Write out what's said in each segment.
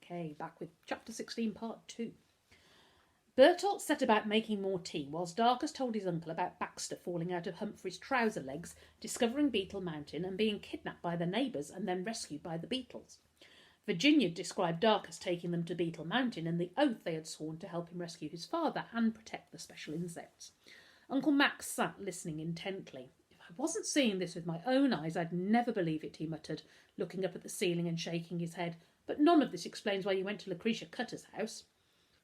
Okay, back with Chapter 16, Part 2. Bertolt set about making more tea, whilst Darkus told his uncle about Baxter falling out of Humphrey's trouser legs, discovering Beetle Mountain, and being kidnapped by the neighbours and then rescued by the beetles. Virginia described Darkus taking them to Beetle Mountain and the oath they had sworn to help him rescue his father and protect the special insects. Uncle Max sat listening intently. "If I wasn't seeing this with my own eyes, I'd never believe it," he muttered, looking up at the ceiling and shaking his head. "But none of this explains why you went to Lucretia Cutter's house."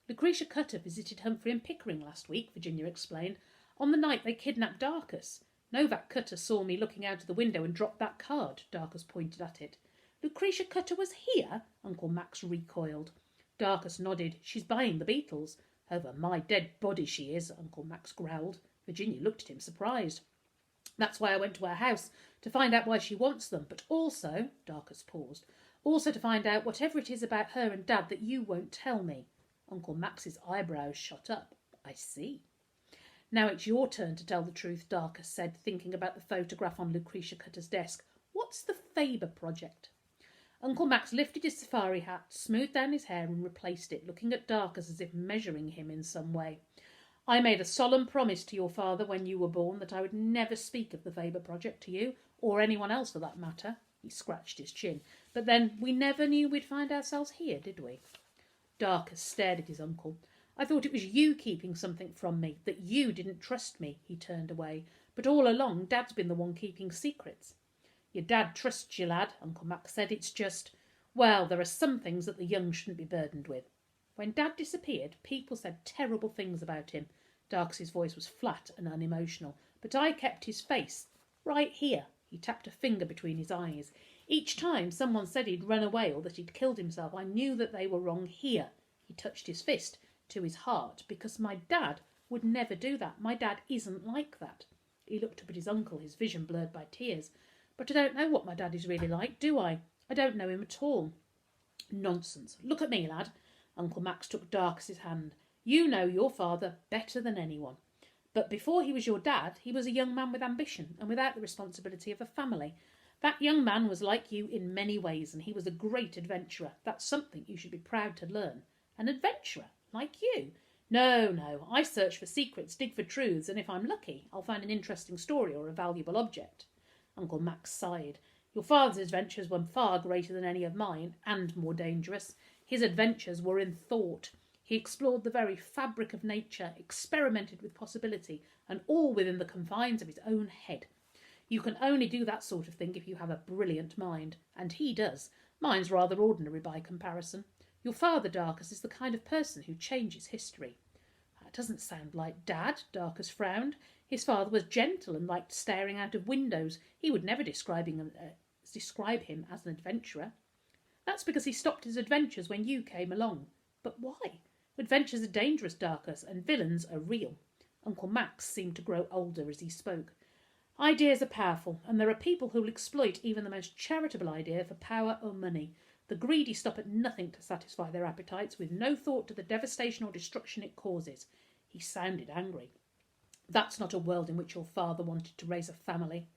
"Lucretia Cutter visited Humphrey and Pickering last week," Virginia explained, "on the night they kidnapped Darkus. Novak Cutter saw me looking out of the window and dropped that card." Darkus pointed at it. "Lucretia Cutter was here?" Uncle Max recoiled. Darkus nodded. "She's buying the beetles." "Over my dead body she is," Uncle Max growled. Virginia looked at him surprised. "That's why I went to her house, to find out why she wants them, but also," Darkus paused, "also to find out whatever it is about her and Dad that you won't tell me." Uncle Max's eyebrows shot up. "I see." "Now it's your turn to tell the truth," Darkus said, thinking about the photograph on Lucretia Cutter's desk. "What's the Faber project?" Uncle Max lifted his safari hat, smoothed down his hair and replaced it, looking at Darkus as if measuring him in some way. "I made a solemn promise to your father when you were born that I would never speak of the Faber project to you, or anyone else for that matter." He scratched his chin. "But then we never knew we'd find ourselves here, did we?" Darkus stared at his uncle. "I thought it was you keeping something from me, that you didn't trust me." He turned away. "But all along Dad's been the one keeping secrets." "Your dad trusts you, lad," Uncle Max said. "It's just, well, there are some things that the young shouldn't be burdened with. When Dad disappeared, people said terrible things about him." Darkus's voice was flat and unemotional. "But I kept his face. Right here." He tapped a finger between his eyes. "Each time someone said he'd run away or that he'd killed himself, I knew that they were wrong here." He touched his fist to his heart. "Because my dad would never do that. My dad isn't like that." He looked up at his uncle, his vision blurred by tears. "But I don't know what my dad is really like, do I? I don't know him at all." "Nonsense. Look at me, lad." Uncle Max took Darkus's hand. "You know your father better than anyone. But before he was your dad, he was a young man with ambition and without the responsibility of a family. That young man was like you in many ways, and he was a great adventurer. That's something you should be proud to learn." "An adventurer? Like you?" No. I search for secrets, dig for truths, and if I'm lucky, I'll find an interesting story or a valuable object." Uncle Max sighed. "Your father's adventures were far greater than any of mine, and more dangerous. His adventures were in thought. He explored the very fabric of nature, experimented with possibility, and all within the confines of his own head. You can only do that sort of thing if you have a brilliant mind, and he does. Mine's rather ordinary by comparison. Your father, Darkus, is the kind of person who changes history." "That doesn't sound like Dad." Darkus frowned. "His father was gentle and liked staring out of windows. He would never describe him as an adventurer." "That's because he stopped his adventures when you came along." "But why? Adventures are dangerous, Darkus, and villains are real." Uncle Max seemed to grow older as he spoke. "Ideas are powerful, and there are people who will exploit even the most charitable idea for power or money. The greedy stop at nothing to satisfy their appetites, with no thought to the devastation or destruction it causes." He sounded angry. "That's not a world in which your father wanted to raise a family."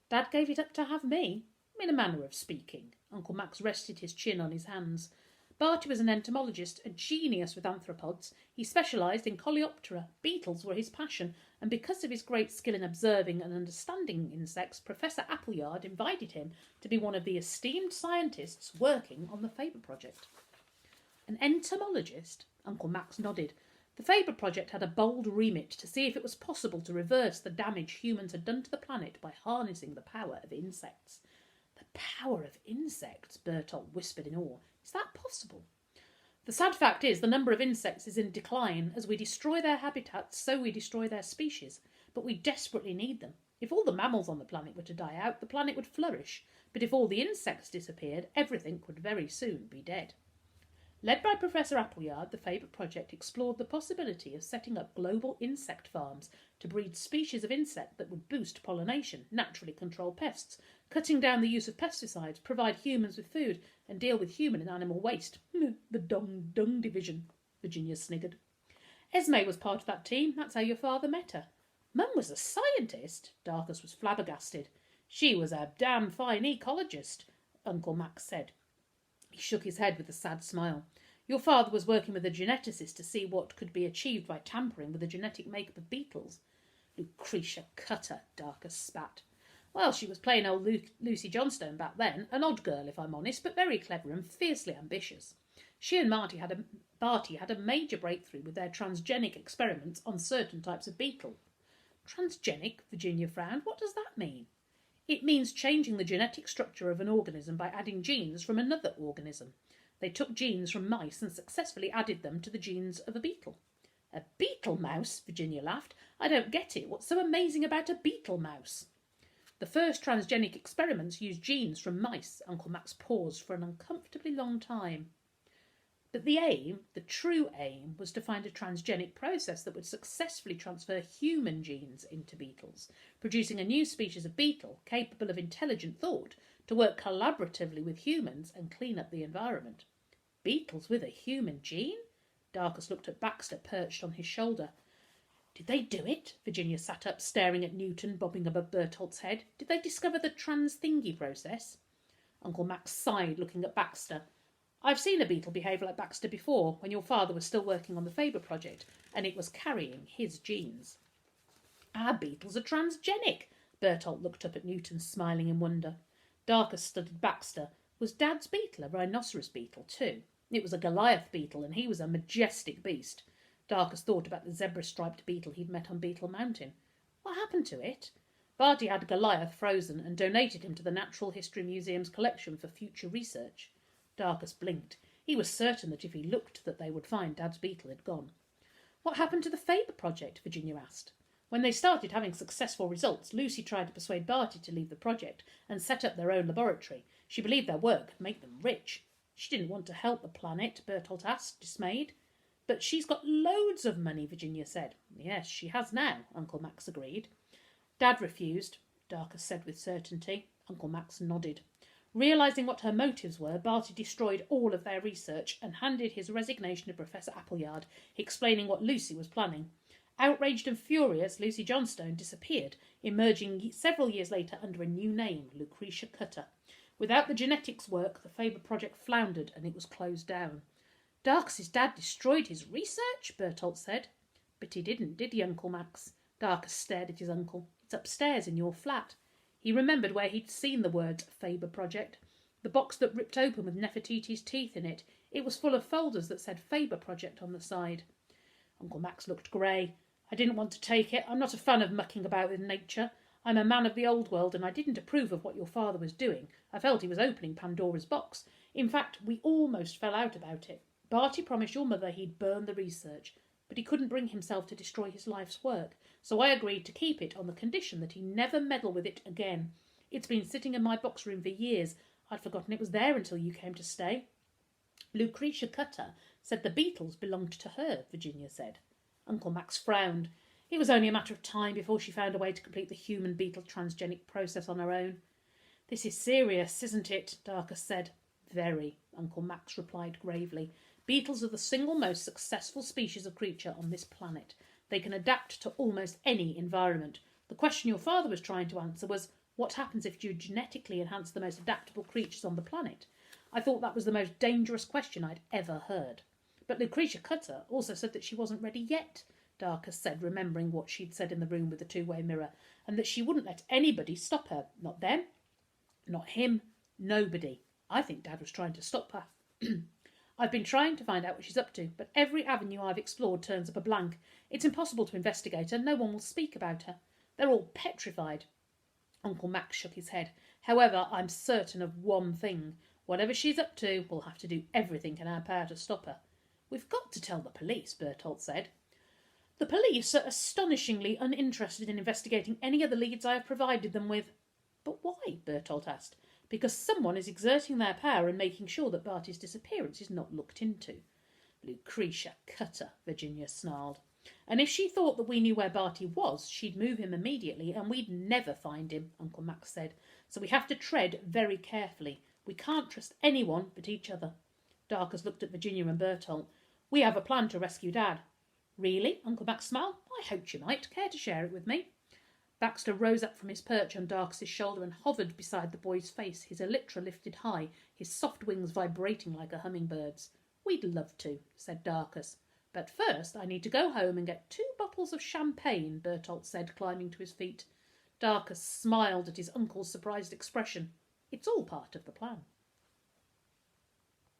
"Dad gave it up to have me, in a manner of speaking." Uncle Max rested his chin on his hands. "Barty was an entomologist, a genius with arthropods. He specialised in coleoptera. Beetles were his passion, and because of his great skill in observing and understanding insects, Professor Appleyard invited him to be one of the esteemed scientists working on the Faber project." "An entomologist?" Uncle Max nodded. "The Faber project had a bold remit to see if it was possible to reverse the damage humans had done to the planet by harnessing the power of insects." "The power of insects," Bertolt whispered in awe. "Is that possible?" "The sad fact is the number of insects is in decline. As we destroy their habitats, so we destroy their species. But we desperately need them. If all the mammals on the planet were to die out, the planet would flourish. But if all the insects disappeared, everything would very soon be dead." Led by Professor Appleyard, the Faber project explored the possibility of setting up global insect farms to breed species of insect that would boost pollination, naturally control pests, cutting down the use of pesticides, provide humans with food, and deal with human and animal waste. The dung division," Virginia sniggered. "Esme was part of that team. That's how your father met her." "Mum was a scientist?" Darkus was flabbergasted. "She was a damn fine ecologist," Uncle Max said. He shook his head with a sad smile. Your father was working with a geneticist to see what could be achieved by tampering with the genetic makeup of beetles. Lucretia Cutter, Darkus spat. Well, she was plain old Lucy Johnstone back then, an odd girl if I'm honest, but very clever and fiercely ambitious. She and Barty had a major breakthrough with their transgenic experiments on certain types of beetle. Transgenic? Virginia frowned. What does that mean? It means changing the genetic structure of an organism by adding genes from another organism. They took genes from mice and successfully added them to the genes of a beetle. A beetle mouse? Virginia laughed. I don't get it. What's so amazing about a beetle mouse? The first transgenic experiments used genes from mice. Uncle Max paused for an uncomfortably long time. But the true aim, was to find a transgenic process that would successfully transfer human genes into beetles, producing a new species of beetle capable of intelligent thought to work collaboratively with humans and clean up the environment. Beetles with a human gene? Darkus looked at Baxter, perched on his shoulder. Did they do it? Virginia sat up, staring at Newton, bobbing above Bertolt's head. Did they discover the trans-thingy process? Uncle Max sighed, looking at Baxter. I've seen a beetle behave like Baxter before, when your father was still working on the Faber project, and it was carrying his genes. Our beetles are transgenic. Bertolt looked up at Newton, smiling in wonder. Darkus studied Baxter. Was Dad's beetle a rhinoceros beetle too? It was a Goliath beetle, and he was a majestic beast. Darkus thought about the zebra-striped beetle he'd met on Beetle Mountain. What happened to it? Barty had Goliath frozen and donated him to the Natural History Museum's collection for future research. Darkus blinked. He was certain that if he looked that they would find Dad's beetle had gone. What happened to the Faber project? Virginia asked. When they started having successful results, Lucy tried to persuade Barty to leave the project and set up their own laboratory. She believed their work could make them rich. She didn't want to help the planet, Bertolt asked, dismayed. But she's got loads of money, Virginia said. Yes, she has now, Uncle Max agreed. Dad refused, Darkus said with certainty. Uncle Max nodded. Realising what her motives were, Barty destroyed all of their research and handed his resignation to Professor Appleyard, explaining what Lucy was planning. Outraged and furious, Lucy Johnstone disappeared, emerging several years later under a new name, Lucretia Cutter. Without the genetics work, the Faber project floundered and it was closed down. Darkus's dad destroyed his research? Bertolt said. But he didn't, did he, Uncle Max? Darkus stared at his uncle. It's upstairs in your flat. He remembered where he'd seen the words Faber project. The box that ripped open with Nefertiti's teeth in it. It was full of folders that said Faber project on the side. Uncle Max looked grey. I didn't want to take it. I'm not a fan of mucking about with nature. I'm a man of the old world, and I didn't approve of what your father was doing. I felt he was opening Pandora's box. In fact, we almost fell out about it. Barty promised your mother he'd burn the research, but he couldn't bring himself to destroy his life's work, so I agreed to keep it on the condition that he never meddle with it again. It's been sitting in my box room for years. I'd forgotten it was there until you came to stay. Lucretia Cutter said the beetles belonged to her, Virginia said. Uncle Max frowned. It was only a matter of time before she found a way to complete the human beetle transgenic process on her own. This is serious, isn't it? Darkus said. Very, Uncle Max replied gravely. Beetles are the single most successful species of creature on this planet. They can adapt to almost any environment. The question your father was trying to answer was, what happens if you genetically enhance the most adaptable creatures on the planet? I thought that was the most dangerous question I'd ever heard. But Lucretia Cutter also said that she wasn't ready yet, Darkus said, remembering what she'd said in the room with the two-way mirror, and that she wouldn't let anybody stop her. Not them, not him, nobody. I think Dad was trying to stop her. I've been trying to find out what she's up to, but every avenue I've explored turns up a blank. It's impossible to investigate her. No one will speak about her. They're all petrified. Uncle Max shook his head. However, I'm certain of one thing. Whatever she's up to, we'll have to do everything in our power to stop her. We've got to tell the police, Bertolt said. The police are astonishingly uninterested in investigating any of the leads I have provided them with. But why? Bertolt asked. Because someone is exerting their power and making sure that Barty's disappearance is not looked into. Lucretia Cutter, Virginia snarled. And if she thought that we knew where Barty was, she'd move him immediately, and we'd never find him, Uncle Max said. So we have to tread very carefully. We can't trust anyone but each other. Darkus looked at Virginia and Bertolt. We have a plan to rescue Dad. Really? Uncle Max smiled. I hoped you might. Care to share it with me? Baxter rose up from his perch on Darkus's shoulder and hovered beside the boy's face, his elytra lifted high, his soft wings vibrating like a hummingbird's. "We'd love to," said Darkus. "But first I need to go home and get 2 bottles of champagne," Bertolt said, climbing to his feet. Darkus smiled at his uncle's surprised expression. "It's all part of the plan."